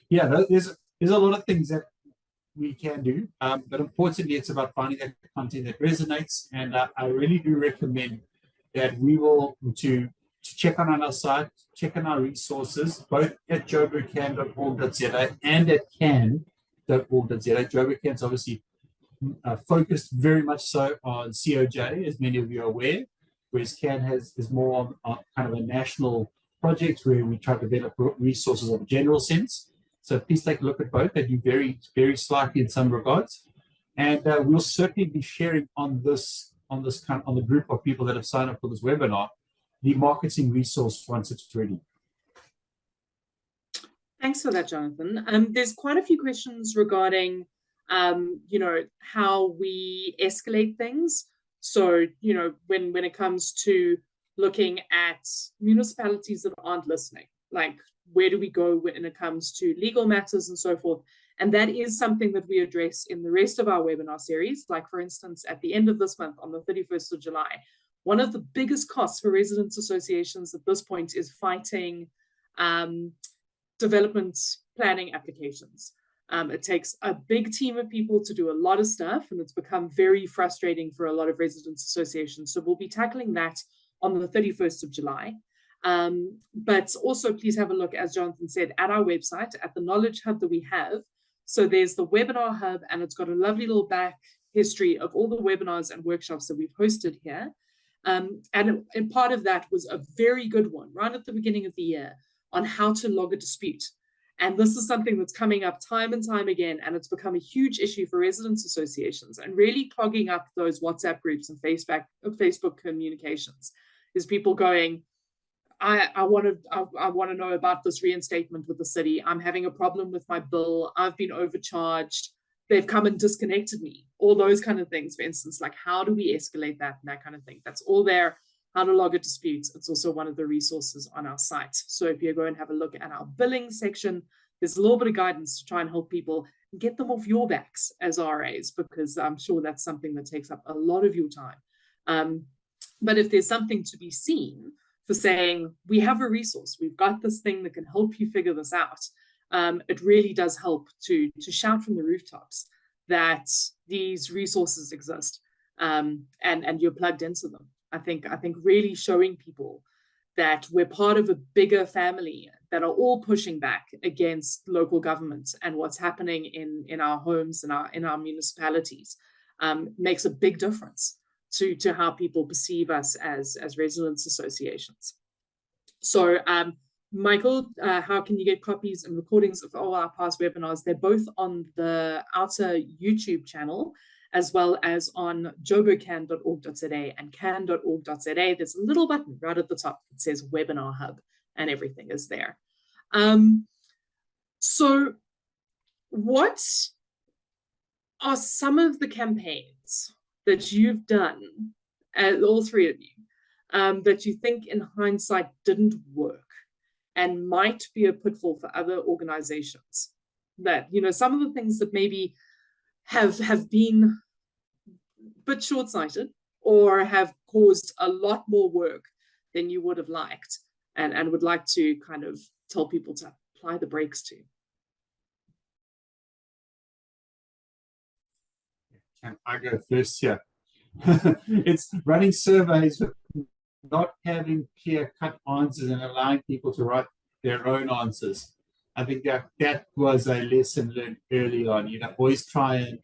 yeah, there's a lot of things that we can do. But importantly, it's about finding that content that resonates. And I really do recommend that we will to check on our site, check on our resources, both at joburgcan.org.za and at can.org.za. Joburg Can's obviously focused very much so on COJ, as many of you are aware, whereas CAN is more on kind of a national project where we try to develop resources of a general sense. So please take a look at both. They do very, very slightly in some regards. And we'll certainly be sharing on the group of people that have signed up for this webinar, the marketing resource once it's ready. Thanks for that, Jonathan. There's quite a few questions regarding, you know, how we escalate things. So, you know, when it comes to looking at municipalities that aren't listening, like where do we go when it comes to legal matters and so forth? And that is something that we address in the rest of our webinar series. Like, for instance, at the end of this month, on the 31st of July, one of the biggest costs for residents associations at this point is fighting development planning applications. It takes a big team of people to do a lot of stuff, and it's become very frustrating for a lot of residents associations. So we'll be tackling that on the 31st of July. But also please have a look, as Jonathan said, at our website, at the knowledge hub that we have. So there's the webinar hub, and it's got a lovely little back history of all the webinars and workshops that we've hosted here. And part of that was a very good one right at the beginning of the year on how to log a dispute. And this is something that's coming up time and time again, and it's become a huge issue for residents associations and really clogging up those WhatsApp groups and Facebook communications. Is people going, I want to know about this reinstatement with the city. I'm having a problem with my bill. I've been overcharged. They've come and disconnected me. All those kind of things, for instance, like how do we escalate that and that kind of thing. That's all there. How to log a dispute. It's also one of the resources on our site. So if you go and have a look at our billing section, there's a little bit of guidance to try and help people get them off your backs as RAs, because I'm sure that's something that takes up a lot of your time. But if there's something to be seen for saying, we have a resource, we've got this thing that can help you figure this out, it really does help to shout from the rooftops that these resources exist, and you're plugged into them. I think really showing people that we're part of a bigger family that are all pushing back against local government and what's happening in our homes and in our municipalities makes a big difference to how people perceive us as residents associations. So Michael, how can you get copies and recordings of all our past webinars? They're both on the outer YouTube channel, as well as on joburgcan.org.za and can.org.za. There's a little button right at the top that says Webinar Hub, and everything is there. So what are some of the campaigns that you've done, all three of you, that you think in hindsight didn't work and might be a pitfall for other organizations? That, you know, some of the things that maybe have been a bit short-sighted or have caused a lot more work than you would have liked, and would like to kind of tell people to apply the brakes to. Can I go first here? It's running surveys with not having clear-cut answers and allowing people to write their own answers. I think that was a lesson learned early on. You know, always try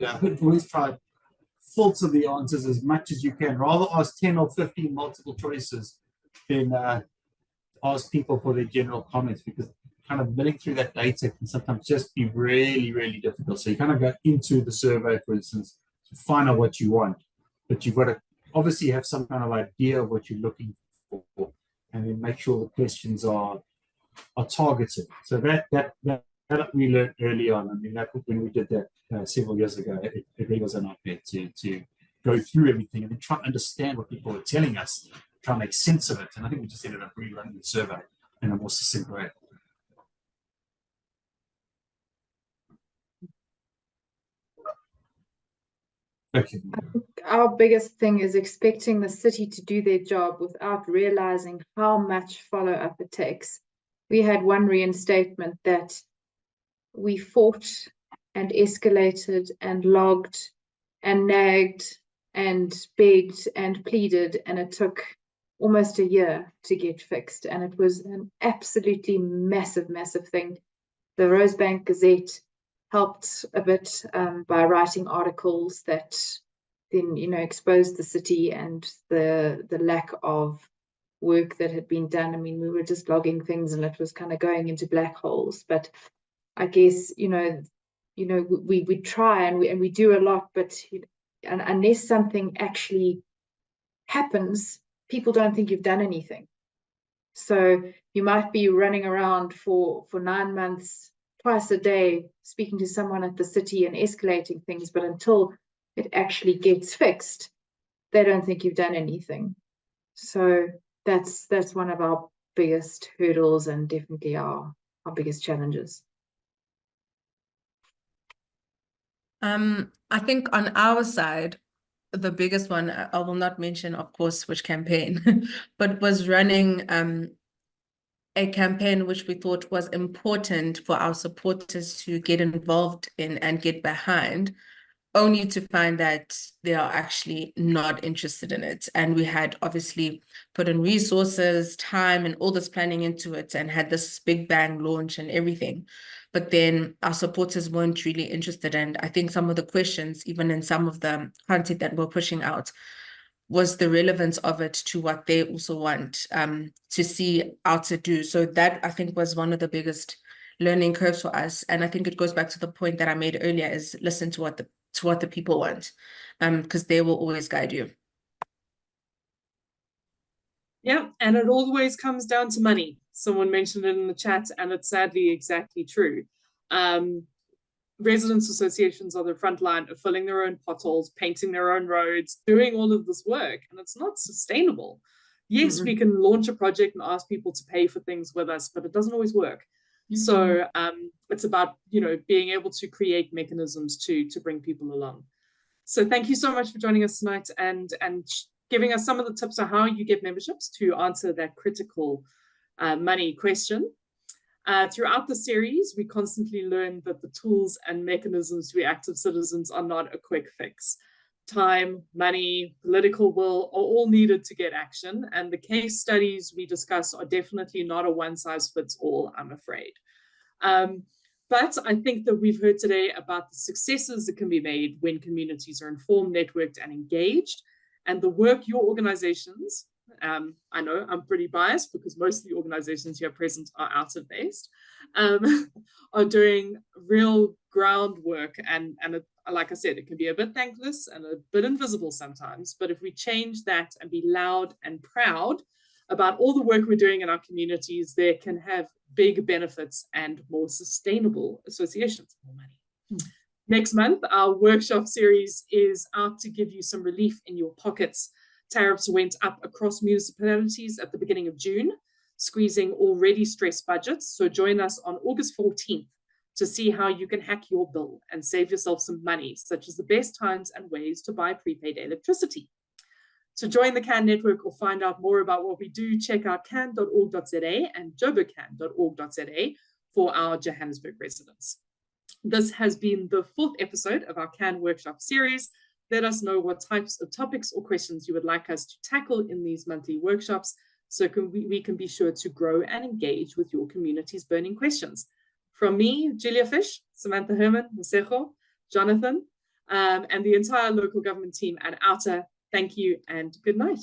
filter the answers as much as you can. Rather ask 10 or 15 multiple choices than ask people for their general comments, because kind of milling through that data can sometimes just be really, really difficult. So you kind of go into the survey, for instance, to find out what you want, but you've got to obviously have some kind of idea of what you're looking for, and then make sure the questions are targeted. So that we learned early on. I mean, that when we did that several years ago, it really was a nightmare to go through everything and then try to understand what people were telling us, try to make sense of it. And I think we just ended up rerunning the survey in a more succinct way. Okay. Our biggest thing is expecting the city to do their job without realizing how much follow-up it takes. We had one reinstatement that we fought and escalated and logged and nagged and begged and pleaded, and it took almost a year to get fixed. And it was an absolutely massive, massive thing. The Rosebank Gazette helped a bit by writing articles that then, exposed the city and the lack of work that had been done. I mean, we were just logging things and it was kind of going into black holes. But I guess, we try and we do a lot, but and unless something actually happens, people don't think you've done anything. So you might be running around for 9 months, twice a day, speaking to someone at the city and escalating things, but until it actually gets fixed, they don't think you've done anything. So that's one of our biggest hurdles and definitely our biggest challenges. I think on our side, the biggest one, I will not mention, of course, which campaign, but was running a campaign which we thought was important for our supporters to get involved in and get behind, only to find that they are actually not interested in it. And we had obviously put in resources, time, and all this planning into it and had this big bang launch and everything. But then our supporters weren't really interested. And I think some of the questions, even in some of the content that we're pushing out, was the relevance of it to what they also want to see Outer do. So that, I think, was one of the biggest learning curves for us. And I think it goes back to the point that I made earlier, is listen to what the people want, because they will always guide you. Yeah, and it always comes down to money. Someone mentioned it in the chat, and it's sadly exactly true. Residents associations are the front line of filling their own potholes, painting their own roads, doing all of this work, and it's not sustainable. Yes, we can launch a project and ask people to pay for things with us, but it doesn't always work. So it's about, being able to create mechanisms to bring people along. So thank you so much for joining us tonight and giving us some of the tips on how you get memberships to answer that critical money question. Throughout the series, we constantly learn that the tools and mechanisms to be active citizens are not a quick fix. Time, money, political will are all needed to get action, and the case studies we discuss are definitely not a one-size-fits-all, I'm afraid. But I think that we've heard today about the successes that can be made when communities are informed, networked, and engaged, and the work your organizations, I know I'm pretty biased because most of the organizations here present are Outer-based, are doing real groundwork. And like I said, it can be a bit thankless and a bit invisible sometimes. But if we change that and be loud and proud about all the work we're doing in our communities, there can have big benefits and more sustainable associations, more money. Next month, our workshop series is out to give you some relief in your pockets. Tariffs went up across municipalities at the beginning of June, squeezing already stressed budgets. So join us on August 14th to see how you can hack your bill and save yourself some money, such as the best times and ways to buy prepaid electricity. To join the CAN network or find out more about what we do, check out can.org.za and joburgcan.org.za for our Johannesburg residents. This has been the 4th episode of our CAN workshop series. Let us know what types of topics or questions you would like us to tackle in these monthly workshops so we can be sure to grow and engage with your community's burning questions. From me, Julia Fish, Samantha Herman, Mosejo, Jonathan, and the entire local government team at Outer, thank you and good night.